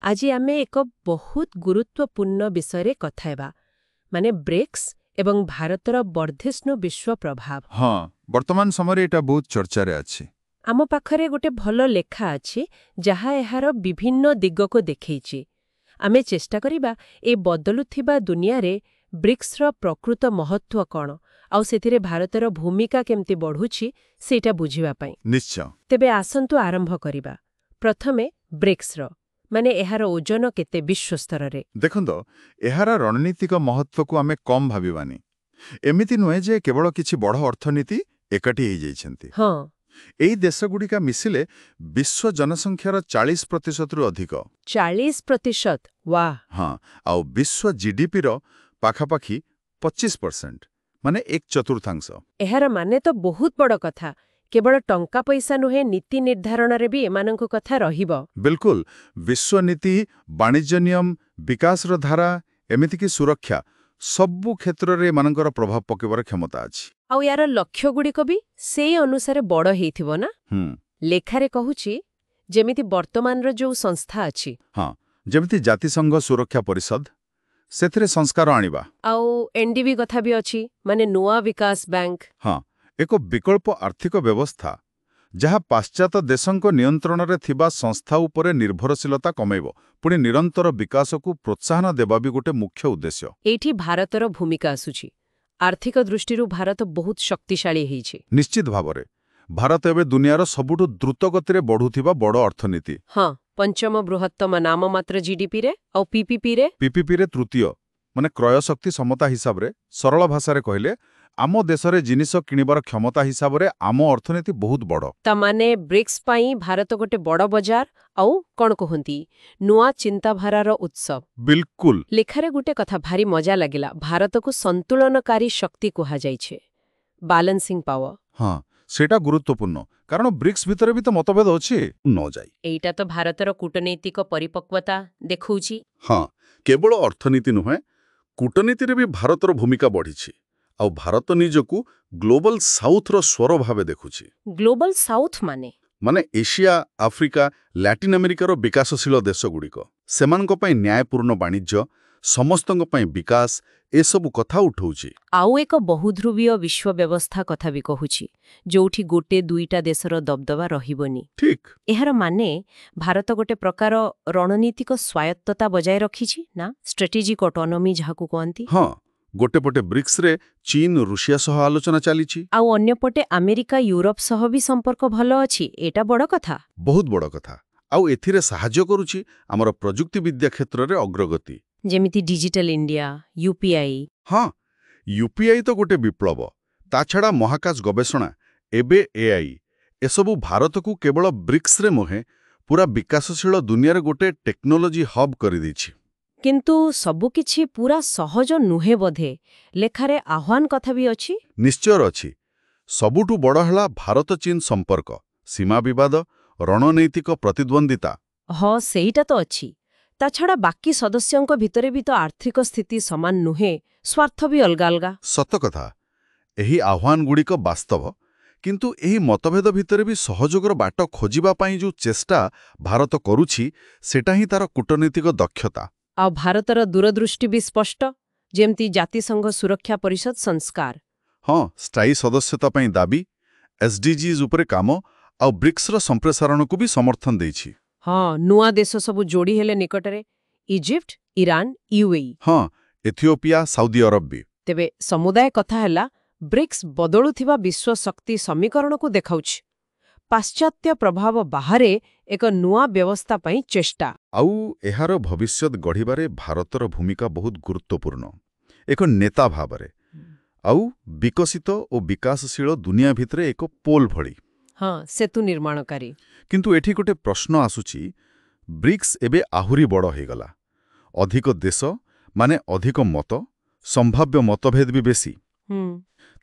আজি आमे एक बहुत गुरुत्वपूर्ण विषय कथा हेबा माने ब्रिक्स एवं भारतर वर्धिष्णु विश्व प्रभाव। हाँ वर्तमान समय एटा बहुत चर्चारे अछि। आम पाखरे गोटे भल लेखा अछि जहा एहार विभिन्न दिग को देखैछि। आमे चेष्टा करिबा ए बदलुथिबा दुनिया रे ब्रिक्स रो प्रकृत महत्व कोन आउ सेथिरे भारतर भूमिका केमति बढ़ुछि सेटा बुझिबा पई। निश्चय। तेबे आसंतु आरंभ करिबा। प्रथमे ब्रिक्स रो माने एहार ओजन केते विश्व स्तर रे। देखंतो एहार रणनीतिक महत्व को आमे कम भाबिबानी। एमिति नुहे जे केवल किछि बड़ अर्थनीति एकाठी हेइ जाइछन्ति। हाँ एई देशगुड़िका मिसिले विश्व जनसंख्यार 40% रु अधिक। 40%? वाह। हाँ आउ विश्व जीडीपी रो पाखापाखी 25% माने 1/4। एहार माने तो बहुत बड़ कथा। केवल टंका पैसा नुहे नीति निर्धारण रे भी एमानंको कथा रहिबो। बिल्कुल विश्व नीति वाणिज्य नियम विकास रो धारा एमिति कि सुरक्षा सबु क्षेत्र रे एमानंकर प्रभाव पकेबार क्षमता अछि। आउ यार लक्ष्य गुड़िक भी सेई अनुसारे बड़ हेइथिबो ना। लेखारे कहूछि जेमिति वर्तमान रो जो संस्था अछि। हाँ जेमिति जातिसंघ सुरक्षा परिषद सेथिरे संस्कार आनिबा। आउ एनडीबी कथा भी अछि माने नुआ विकास बैंक। हाँ एक विकल्प आर्थिक व्यवस्था जहाँ पाश्चात्य देशों नियंत्रण रे थिबा संस्था उपरे निर्भरशीलता कमेइबो पुणी निरंतर विकास को प्रोत्साहन देबा भी गोटे मुख्य उद्देश्य। एठी भारतर भूमिका आसुछि। आर्थिक दृष्टिरु भारत बहुत शक्तिशाली हेइछि। निश्चित भावरे भारत एबे दुनियार सबुठु द्रुत गतिरे बढ़ुथिबा बड़ अर्थनीति। हाँ पंचम बृहत्तम नाममात्र जीडीपी रे और पीपीपी रे तृतीय माने क्रय शक्ति समता हिसाब रे सरल भाषा रे कहले आम देशरे जिनिस किनिबार क्षमता हिसाब रे आम अर्थनीति बहुत बड़। ता माने ब्रिक्स पाई भारत गोटे बड़ बजार आउ कोन कहंती नुआ चिंताधारार उत्सव। बिल्कुल। लेखारे गोटे कथा भारी मजा लागिला। भारत को संतुलनकारी शक्ति कहा जाइछे बैलेंसिंग पावर। हाँ सेटा गुरुत्वपूर्ण कारण ब्रिक्स भितरे भी तो मतभेद अछि न जाई। एटा तो भारतर कूटनैतिक परिपक्वता देखौछि। हाँ केवल अर्थनीति नुहे कूटनीति रे भी भारतर भूमिका बढ़िछि आउ भारत निजकू ग्लोबल साउथ रो स्वर भावे देखुछि। ग्लोबल साउथ माने एशिया आफ्रिका लैटिन अमेरिकार विकासशील देशगुड़िक सेमानक पई न्यायपूर्ण वाणिज्य समस्तंक पई विकास एसबु कथा उठौछि। आउ एक बहुध्रुवीय विश्व व्यवस्था कथा भी कहूछि जोठी गोटे दुईटा देशर दबदबा रहिबोनी। ठीक एहार माने भारत गोटे प्रकार रणनीतिक स्वायत्तता बजाय रखिछि ना स्ट्रेटेजिक ऑटोनॉमी जहाकू कहंती। हाँ गोटे पटे ब्रिक्स रे चीन रूसिया सह आलोचना चलीछि आउ अन्य पटे अमेरिका यूरोप सह भी संपर्क भलो अछि। एटा बड़ कथा बहुत बड़ कथा आउ एथिरे सहाय्य करूछि हमर प्रजुक्ति विद्या क्षेत्र रे अग्रगति जेमिति डिजिटल इंडिया यूपीआई। हाँ यूपीआई तो गोटे विप्लव ता छड़ा महाकाश गवेषणा एबे एआई एसबु भारत को केवल ब्रिक्स रे मोहे पूरा विकासशील दुनिया रे गोटे टेक्नोलोजी हब करि दैछि। किंतु सबु किछि पूरा सहज नुहे बोधे। लेखारे आह्वान कथा भी अछि। निश्चय अछि सबुठु बड़ हला भारत चीन संपर्क सीमा विवाद रणनैतिक प्रतिद्वंदिता। हाँ सेहीटा तो अछि। ता छड़ा बाकी सदस्यों भितरे भी तो आर्थिक स्थिति समान नुहे स्वार्थ भी अलगा अलगा। सत कथा एही आह्वान गुड़िक वास्तव किंतु एही मतभेद भितरे भी सहयोगर बाट खोजिबा पाई जो चेष्टा भारत करूछि सेटा ही तार कूटनीतिक दक्षता। आ भारतर दूरदृष्टि भी स्पष्ट जेमती जातिसंघ सुरक्षा परिषद संस्कार। हाँ स्थायी सदस्यता पाई दाबी एसडीजीज उपरे काम आ ब्रिक्स रो संप्रसारण को भी समर्थन देछि। हाँ नुआ देश सबु जोड़ी हेले निकटरे इजिप्ट ईरान यूएई। हाँ इथियोपिया सऊदी अरब भी। तेबे समुदाय कथा हैला ब्रिक्स बदलुथिबा विश्व शक्ति समीकरण को देखाउछि पाश्चात्य प्रभाव बाहरे एक नुआ व्यवस्था पाई चेष्टा आउ एहार भविष्यत गढ़िबारे भारतर भूमिका बहुत गुरुत्वपूर्ण एक नेता भावरे आउ विकसित और विकासशील दुनिया भितरे एक पोल भली। हाँ सेतु निर्माणकारी। किंतु एठी गोटे प्रश्न आसुछि ब्रिक्स एबे आहुरी बड़ हो गला अधिक देश माने अधिक मत संभाव्य मतभेद भी बेसी।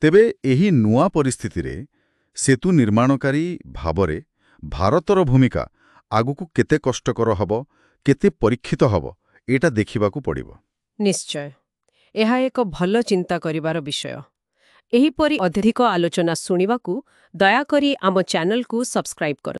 तेबे एही नुआ परिस्थिति रे सेतु निर्माणकारी भावरे भारतर भूमिका आगुकू केते कष्टकर हबो केते परीक्षित हबो एटा देखिबाकू पड़िबो। निश्चय एहा एक भल चिंता करिवार विषय। एही परी अधिक आलोचना सुनिबाकू दया करी आम चैनल को सब्सक्राइब कर।